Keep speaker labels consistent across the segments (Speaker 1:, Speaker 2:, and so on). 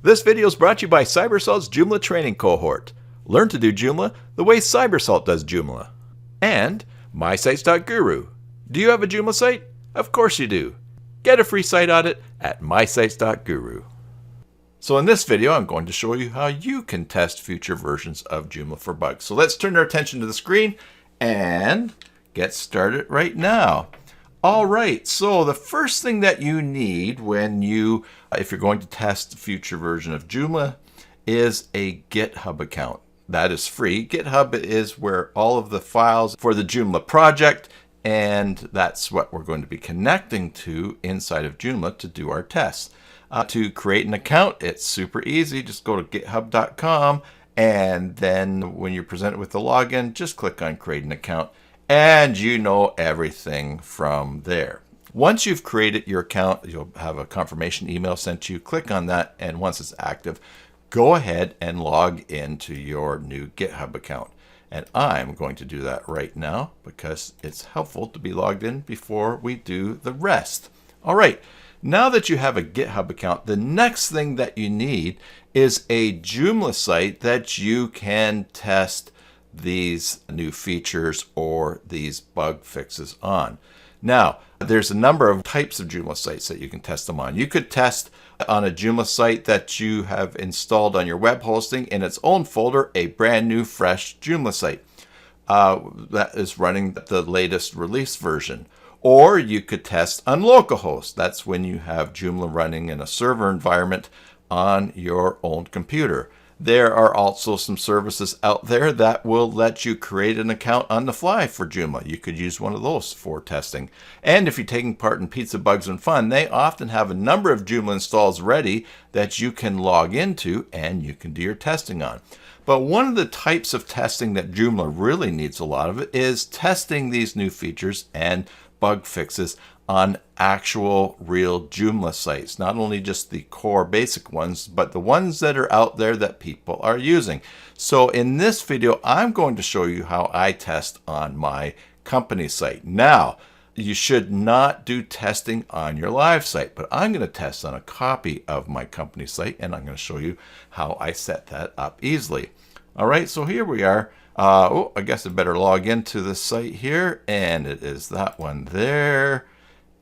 Speaker 1: This video is brought to you by CyberSalt's Joomla training cohort. Learn to do Joomla the way CyberSalt does Joomla. And mysites.guru. Do you have a Joomla site? Of course you do. Get a free site audit at mysites.guru. So in this video, I'm going to show you how you can test future versions of Joomla for bugs. So let's turn our attention to the screen and get started right now. All right, so the first thing that you need if you're going to test the future version of Joomla is a GitHub account. That is free. GitHub is where all of the files for the Joomla project, and that's what we're going to be connecting to inside of Joomla to do our tests. To create an account, it's super easy. Just go to github.com, and then when you're presented with the login, just click on create an account, and you know everything from there. Once you've created your account, you'll have a confirmation email sent to you. Click on that, and once it's active, go ahead and log into your new GitHub account. And I'm going to do that right now because it's helpful to be logged in before we do the rest. All right, now that you have a GitHub account, the next thing that you need is a Joomla site that you can test these new features or these bug fixes on. Now, there's a number of types of Joomla sites that you can test them on. You could test on a Joomla site that you have installed on your web hosting in its own folder, a brand new, fresh Joomla site that is running the latest release version. Or you could test on localhost. That's when you have Joomla running in a server environment on your own computer. There are also some services out there that will let you create an account on the fly for Joomla. You could use one of those for testing. And if you're taking part in Pizza Bugs and Fun, they often have a number of Joomla installs ready that you can log into and you can do your testing on. But one of the types of testing that Joomla really needs a lot of is testing these new features and bug fixes on actual real Joomla sites, not only just the core basic ones, but the ones that are out there that people are using. So in this video, I'm going to show you how I test on my company site. Now, you should not do testing on your live site, but I'm going to test on a copy of my company site, and I'm going to show you how I set that up easily. All right, so here we are. I guess I better log into the site here, and it is that one there.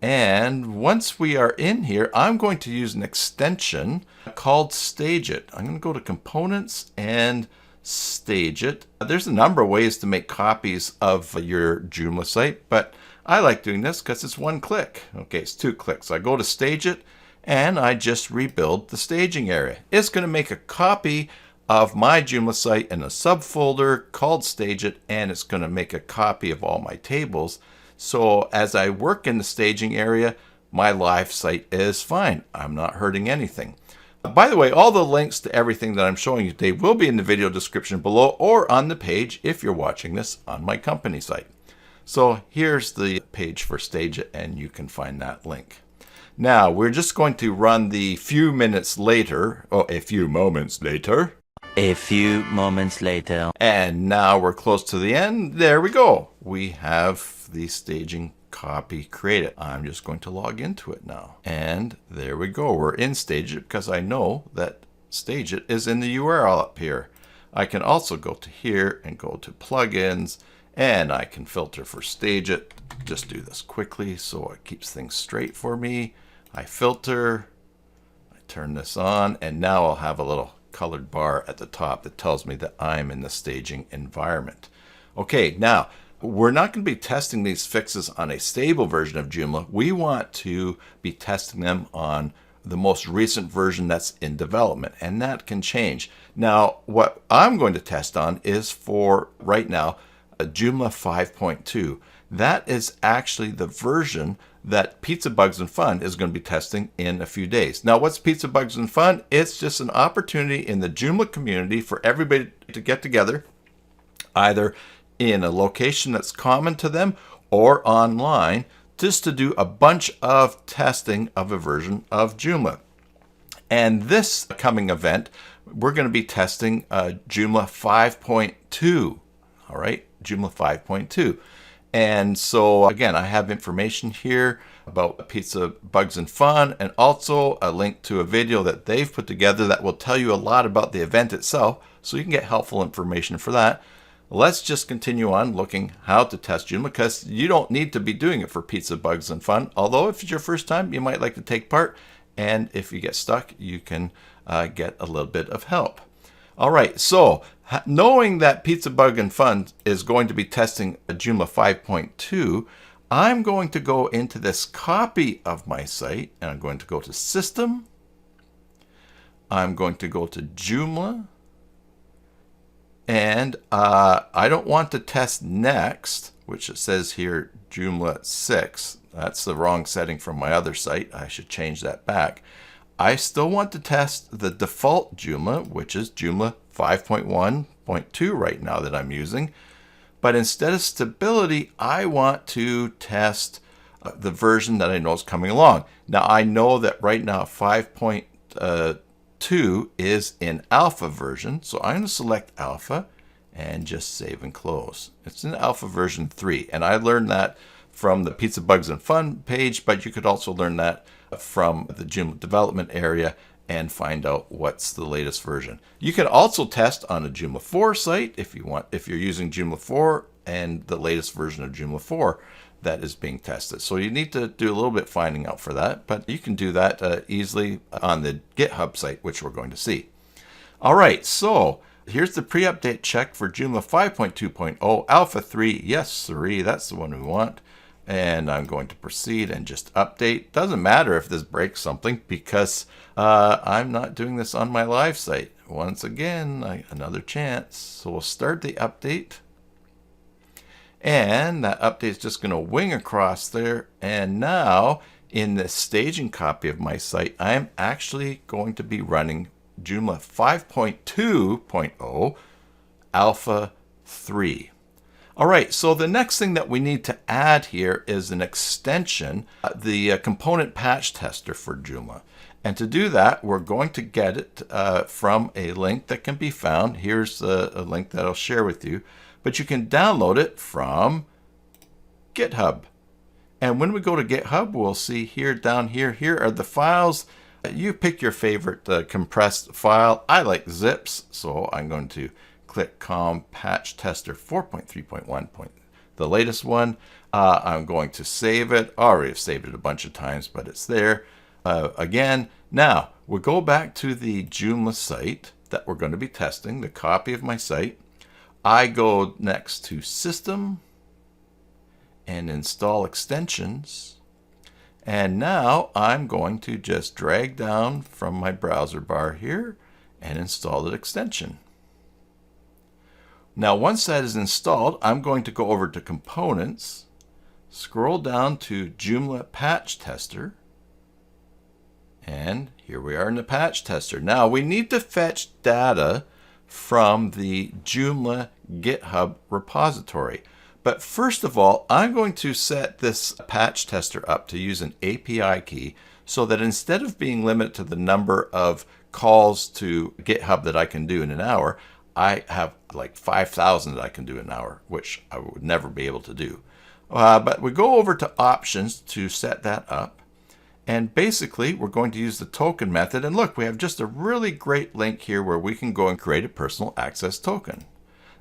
Speaker 1: And once we are in here, I'm going to use an extension called StageIt. I'm going to go to Components and StageIt. There's a number of ways to make copies of your Joomla site, but I like doing this because it's one click. Okay, it's 2 clicks. I go to StageIt, and I just rebuild the staging area. It's going to make a copy of my Joomla site in a subfolder called StageIt, and it's going to make a copy of all my tables. So as I work in the staging area, my live site is fine. I'm not hurting anything. By the way, all the links to everything that I'm showing you today will be in the video description below or on the page if you're watching this on my company site. So here's the page for StageIt, and you can find that link. Now we're just going to run the a few moments later.
Speaker 2: A few moments later.
Speaker 1: And now we're close to the end. There we go. We have the staging copy created. I'm just going to log into it now. And there we go. We're in StageIt because I know that StageIt is in the URL up here. I can also go to here and go to plugins, and I can filter for StageIt. Just do this quickly so it keeps things straight for me. I filter, I turn this on, and now I'll have a little colored bar at the top that tells me that I'm in the staging environment. Okay, now we're not going to be testing these fixes on a stable version of Joomla. We want to be testing them on the most recent version that's in development, and that can change. Now, what I'm going to test on is for right now, a Joomla 5.2. That is actually the version that Pizza Bugs and Fun is going to be testing in a few days. Now, what's Pizza Bugs and Fun? It's just an opportunity in the Joomla community for everybody to get together, either in a location that's common to them or online, just to do a bunch of testing of a version of Joomla. And this coming event, we're going to be testing Joomla 5.2. All right, Joomla 5.2. And so again, I have information here about Pizza Bugs and Fun, and also a link to a video that they've put together that will tell you a lot about the event itself, so you can get helpful information for that. Let's just continue on looking how to test Joomla, because you don't need to be doing it for Pizza Bugs and Fun, although if it's your first time, you might like to take part, and if you get stuck, you can get a little bit of help. All right, so knowing that Pizza Bug and Fun is going to be testing Joomla 5.2, I'm going to go into this copy of my site, and I'm going to go to System. I'm going to go to Joomla, and I don't want to test next, which it says here Joomla 6. That's the wrong setting from my other site. I should change that back. I still want to test the default Joomla, which is Joomla 5.1.2 right now that I'm using. But instead of stability, I want to test the version that I know is coming along. Now, I know that right now 5.2 is in alpha version, so I'm going to select alpha and just save and close. It's in alpha version 3, and I learned that from the Pizza Bugs and Fun page, but you could also learn that from the Joomla development area and find out what's the latest version. You can also test on a Joomla 4 site if you want, if you're using Joomla 4 and the latest version of Joomla 4 that is being tested. So you need to do a little bit finding out for that, but you can do that easily on the GitHub site, which we're going to see. All right, so here's the pre-update check for Joomla 5.2.0 Alpha 3. Yes, 3, that's the one we want. And I'm going to proceed and just update. Doesn't matter if this breaks something, because I'm not doing this on my live site. Once again, another chance. So we'll start the update. And that update is just going to wing across there. And now, in this staging copy of my site, I'm actually going to be running Joomla 5.2.0 Alpha 3. All right, so the next thing that we need to add here is an extension, the component patch tester for Joomla. And to do that, we're going to get it from a link that can be found. Here's a link that I'll share with you. But you can download it from GitHub. And when we go to GitHub, we'll see here, down here, here are the files. You pick your favorite compressed file. I like zips, so I'm going to click com patch tester 4.3.1, the latest one. I'm going to save it. I already have saved it a bunch of times, but it's there again. Now we'll go back to the Joomla site that we're going to be testing, the copy of my site. I go next to System and Install Extensions. And now I'm going to just drag down from my browser bar here and install the extension. Now, once that is installed, I'm going to go over to Components, scroll down to Joomla Patch Tester, and here we are in the Patch Tester. Now, we need to fetch data from the Joomla GitHub repository. But first of all, I'm going to set this patch tester up to use an API key so that instead of being limited to the number of calls to GitHub that I can do in an hour, I have like 5,000 that I can do in an hour, which I would never be able to do. But we go over to Options to set that up. And basically, we're going to use the token method. And look, we have just a really great link here where we can go and create a personal access token.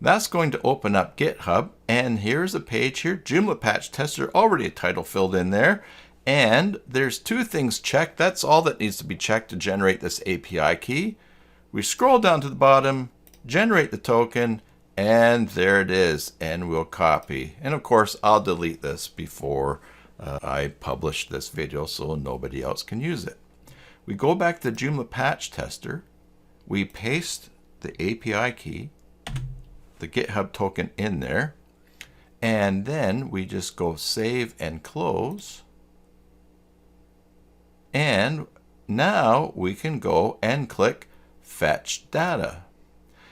Speaker 1: That's going to open up GitHub. And here's a page here, Joomla Patch Tester, already a title filled in there. And there's two things checked. That's all that needs to be checked to generate this API key. We scroll down to the bottom, generate the token, and there it is. And we'll copy. And of course, I'll delete this before I publish this video so nobody else can use it. We go back to Joomla Patch Tester. We paste the API key, the GitHub token in there, and then we just go save and close. And now we can go and click Fetch Data.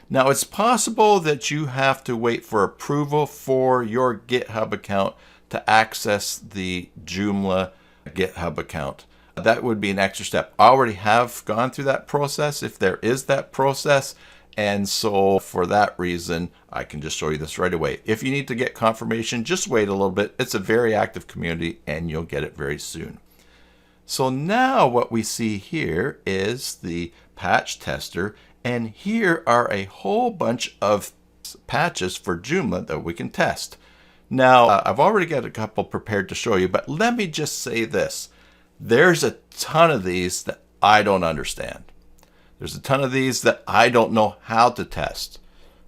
Speaker 1: Now, it's possible that you have to wait for approval for your GitHub account to access the Joomla GitHub account. That would be an extra step. I already have gone through that process. If there is that process, And so for that reason, I can just show you this right away. If you need to get confirmation, just wait a little bit. It's a very active community and you'll get it very soon. So now what we see here is the patch tester, and here are a whole bunch of patches for Joomla that we can test. Now, I've already got a couple prepared to show you, but let me just say this. There's a ton of these that I don't understand. There's a ton of these that I don't know how to test.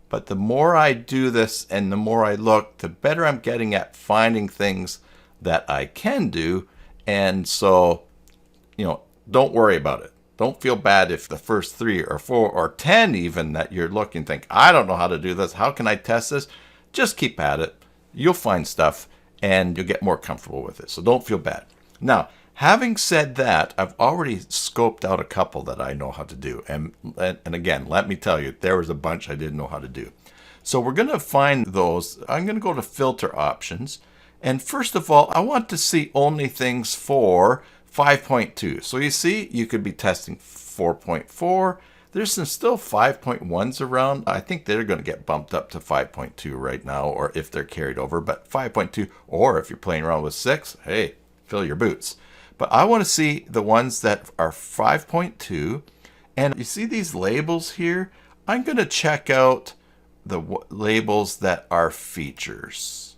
Speaker 1: But the more I do this and the more I look, the better I'm getting at finding things that I can do. And so, don't worry about it. Don't feel bad if the first 3 or 4 or 10 even that you're looking think, I don't know how to do this. How can I test this? Just keep at it. You'll find stuff and you'll get more comfortable with it. So don't feel bad. Now, having said that, I've already scoped out a couple that I know how to do. And again, let me tell you, there was a bunch I didn't know how to do. So we're going to find those. I'm going to go to filter options. And first of all, I want to see only things for 5.2. So you see, you could be testing 4.4. There's some still 5.1s around. I think they're going to get bumped up to 5.2 right now, or if they're carried over. But 5.2, or if you're playing around with 6, hey, fill your boots. But I want to see the ones that are 5.2. And you see these labels here? I'm going to check out the labels that are features.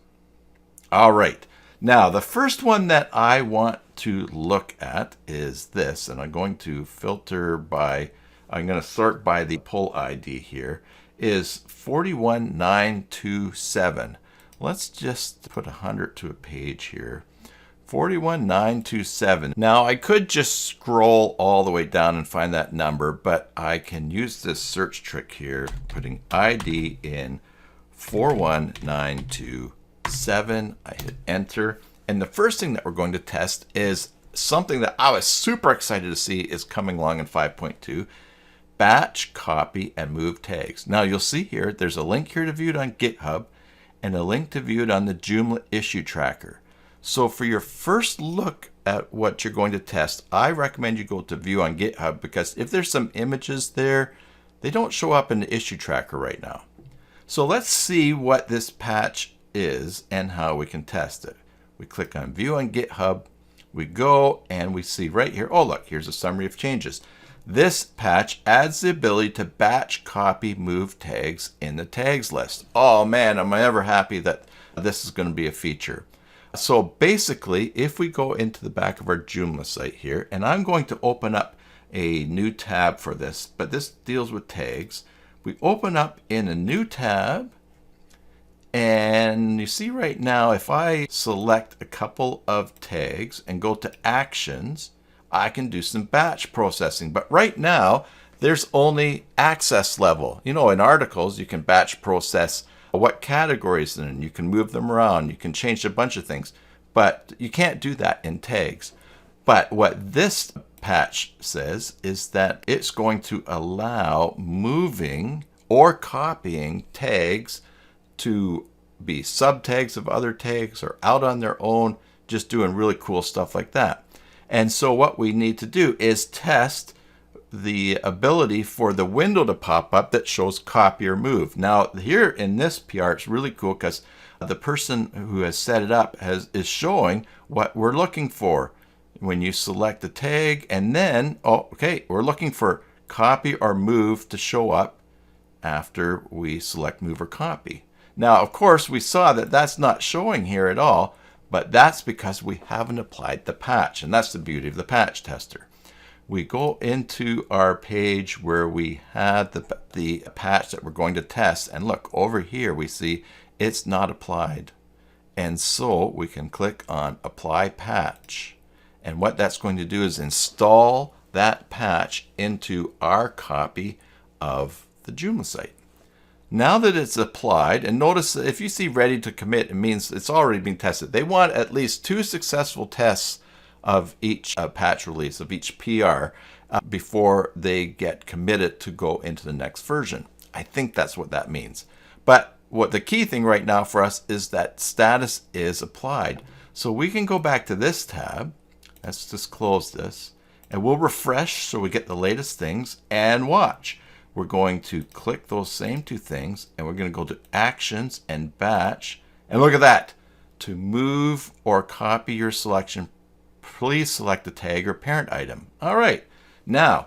Speaker 1: All right. Now, the first one that I want to look at is this. And I'm going to filter by, I'm going to sort by the pull ID here, is 41927. Let's just put 100 to a page here. 41927. Now I could just scroll all the way down and find that number, but I can use this search trick here, putting ID in 41927. I hit enter. And the first thing that we're going to test is something that I was super excited to see is coming along in 5.2. Batch, copy, and move tags. Now you'll see here, there's a link here to view it on GitHub and a link to view it on the Joomla issue tracker. So for your first look at what you're going to test, I recommend you go to view on GitHub, because if there's some images there, they don't show up in the issue tracker right now. So let's see what this patch is and how we can test it. We click on view on GitHub, we go and we see right here, oh look, here's a summary of changes. This patch adds the ability to batch, copy, move tags in the tags list. Oh man, am I ever happy that this is going to be a feature. So basically, if we go into the back of our Joomla site here, and I'm going to open up a new tab for this, but this deals with tags. We open up in a new tab, and you see right now, if I select a couple of tags and go to actions, I can do some batch processing. But right now, there's only access level. In articles, you can batch process what categories they're in. You can move them around. You can change a bunch of things. But you can't do that in tags. But what this patch says is that it's going to allow moving or copying tags to be subtags of other tags or out on their own, just doing really cool stuff like that. And so what we need to do is test the ability for the window to pop up that shows copy or move. Now here in this PR, it's really cool because the person who has set it up is showing what we're looking for. When you select the tag and then, we're looking for copy or move to show up after we select move or copy. Now, of course, we saw that that's not showing here at all, but that's because we haven't applied the patch, and that's the beauty of the patch tester. We go into our page where we had the patch that we're going to test, and look, over here we see it's not applied. And so we can click on Apply Patch. And what that's going to do is install that patch into our copy of the Joomla site. Now that it's applied, and notice that if you see ready to commit, it means it's already been tested. They want at least 2 successful tests of each patch release, of each PR, before they get committed to go into the next version. I think that's what that means. But what the key thing right now for us is that status is applied. So we can go back to this tab. Let's just close this. And we'll refresh so we get the latest things. And watch. we're going to click those same two things, and we're going to go to Actions and Batch. And look at that. To move or copy your selection, please select the tag or parent item. All right. Now,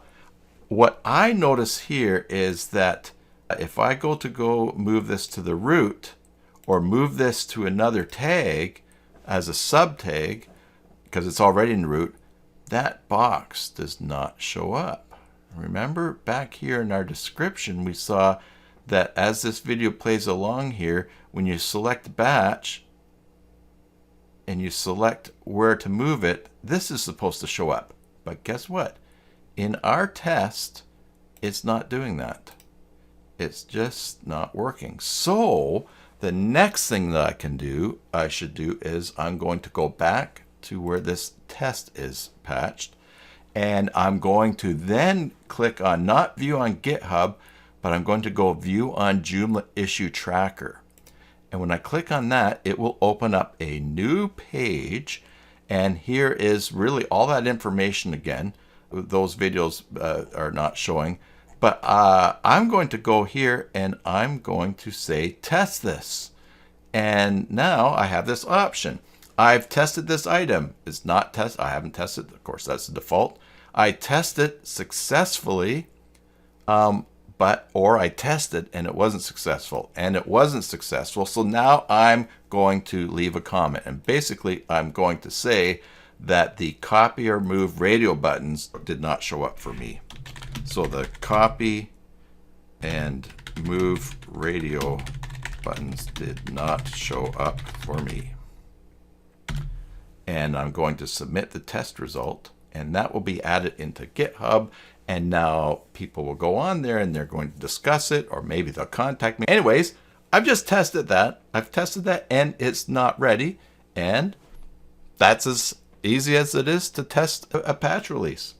Speaker 1: what I notice here is that if I go move this to the root or move this to another tag as a sub tag, because it's already in root, that box does not show up. Remember back here in our description, we saw that as this video plays along here, when you select batch and you select where to move it, this is supposed to show up. But guess what? In our test, it's not doing that. It's just not working. So the next thing that I should do is I'm going to go back to where this test is patched, and I'm going to then click on not view on GitHub, but I'm going to go view on Joomla issue tracker. And when I click on that, it will open up a new page, and here is really all that information again. Those videos are not showing, but I'm going to go here and I'm going to say test this. And now I have this option. I've tested this item. It's not test. I haven't tested. Of course, that's the default. I tested successfully, or I tested and it wasn't successful, and it wasn't successful. So now I'm going to leave a comment, and basically I'm going to say that the copy or move radio buttons did not show up for me. So the copy and move radio buttons did not show up for me. And I'm going to submit the test result, and that will be added into GitHub. And now people will go on there and they're going to discuss it, or maybe they'll contact me. Anyways, I've just tested that. I've tested that and it's not ready. And that's as easy as it is to test a patch release.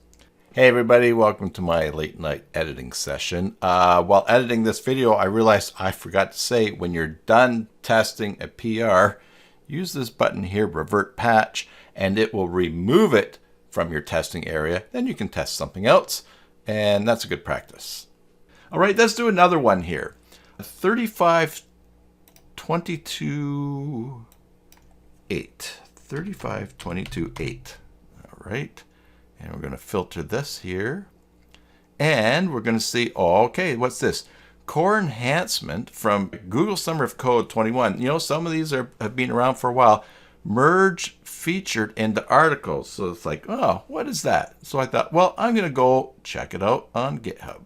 Speaker 1: Hey everybody, welcome to my late night editing session. While editing this video, I realized I forgot to say, when you're done testing a PR, use this button here, revert patch, and it will remove it from your testing area. Then you can test something else, and that's a good practice. All right, let's do another one here. 3522.8. 3522.8. All right, and we're going to filter this here, and we're going to see, oh, okay, what's this? Core enhancement from Google Summer of Code 21. You know, some of these have been around for a while. Merge featured into articles. So it's like, oh, what is that? So I thought, well, I'm going to go check it out on GitHub.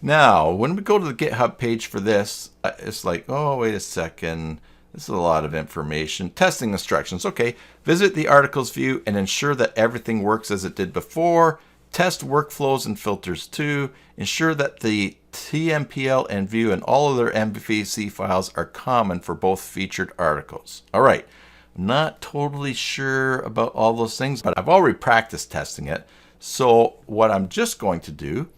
Speaker 1: Now, when we go to the GitHub page for this, it's like, oh, wait a second. This is a lot of information. Testing instructions. Okay, visit the articles view and ensure that everything works as it did before. Test workflows and filters too. Ensure that the TMPL and view and all other MVC files are common for both featured articles. All right, I'm not totally sure about all those things, but I've already practiced testing it. So what I'm just going to do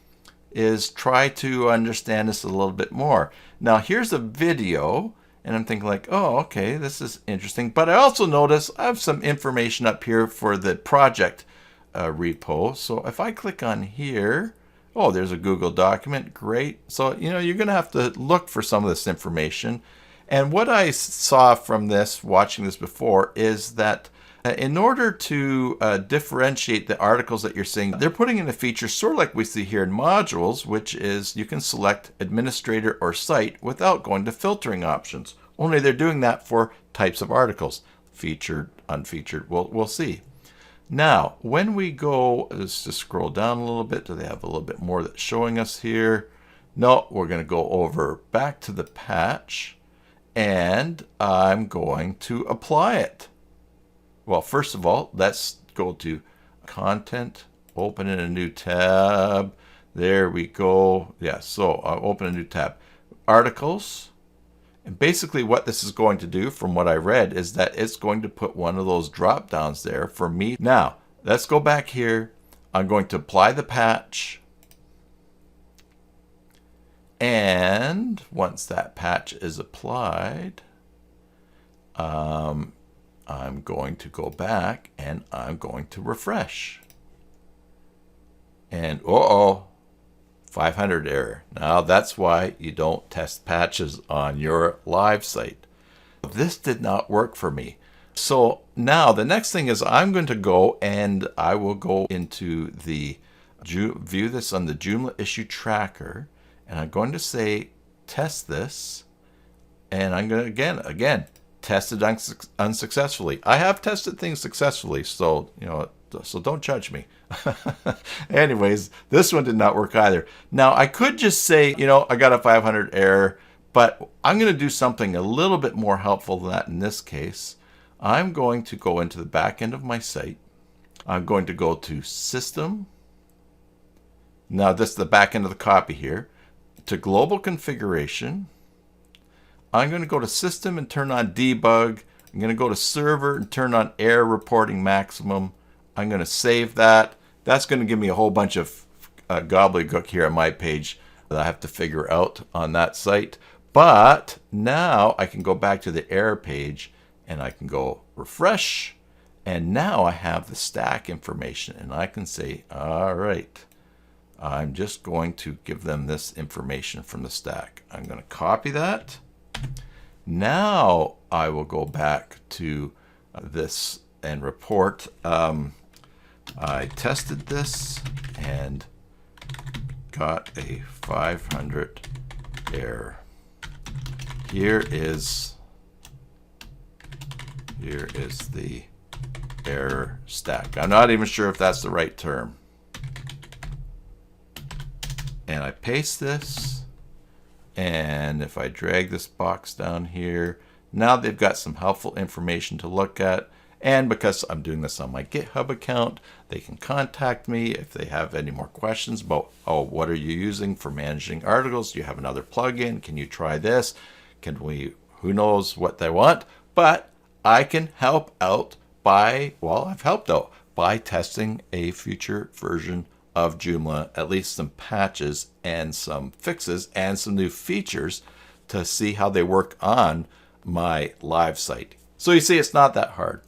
Speaker 1: is try to understand this a little bit more. Now here's a video, and I'm thinking like, oh, okay, this is interesting. But I also notice I have some information up here for the project repo. So if I click on here, oh, there's a Google document. Great. So, you know, you're going to have to look for some of this information. And what I saw from this, watching this before, is that in order to differentiate the articles that you're seeing, they're putting in a feature sort of like we see here in modules, which is you can select administrator or site without going to filtering options. Only they're doing that for types of articles, featured, unfeatured. We'll see. Now, when we go, let's just scroll down a little bit. Do they have a little bit more that's showing us here? No, we're going to go over back to the patch, and I'm going to apply it. Well, first of all, let's go to Content, open in a new tab. There we go. Yeah, so I'll open a new tab. Articles. And basically what this is going to do, from what I read, is that it's going to put one of those drop downs there for me. Now, let's go back here. I'm going to apply the patch. And once that patch is applied, I'm going to go back and I'm going to refresh. And 500 error. Now that's why you don't test patches on your live site. This did not work for me. So now the next thing is I'm going to go and I will go into the view this on the Joomla issue tracker, and I'm going to say test this, and I'm going to again test it unsuccessfully. I have tested things successfully, so so don't judge me. Anyways, this one did not work either. Now I could just say, I got a 500 error, but I'm going to do something a little bit more helpful than that in this case. I'm going to go into the back end of my site. I'm going to go to System. Now this is the back end of the copy here. To Global Configuration. I'm going to go to System and turn on Debug. I'm going to go to Server and turn on Error Reporting Maximum. I'm going to save that. That's going to give me a whole bunch of gobbledygook here on my page that I have to figure out on that site. But now I can go back to the error page and I can go refresh. And now I have the stack information and I can say, all right, I'm just going to give them this information from the stack. I'm going to copy that. Now I will go back to this and report. I tested this and got a 500 error. Here is the error stack. I'm not even sure if that's the right term. And I paste this, and if I drag this box down here, now they've got some helpful information to look at. And because I'm doing this on my GitHub account, they can contact me if they have any more questions about, what are you using for managing articles? Do you have another plugin? Can you try this? Who knows what they want? But I can help out I've helped out by testing a future version of Joomla, at least some patches and some fixes and some new features to see how they work on my live site. So you see, it's not that hard.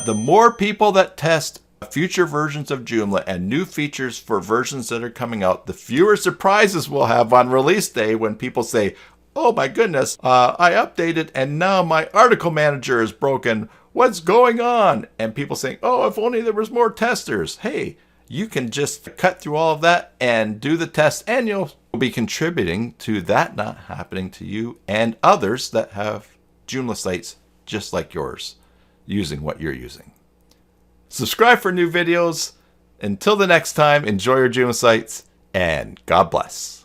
Speaker 1: The more people that test future versions of Joomla and new features for versions that are coming out, the fewer surprises we'll have on release day when people say, oh my goodness, I updated and now my article manager is broken. What's going on? And people saying, oh, if only there was more testers. Hey, you can just cut through all of that and do the test, and you'll be contributing to that not happening to you and others that have Joomla sites just like yours, using what you're using. Subscribe for new videos. Until the next time, enjoy your Joomla sites, and God bless.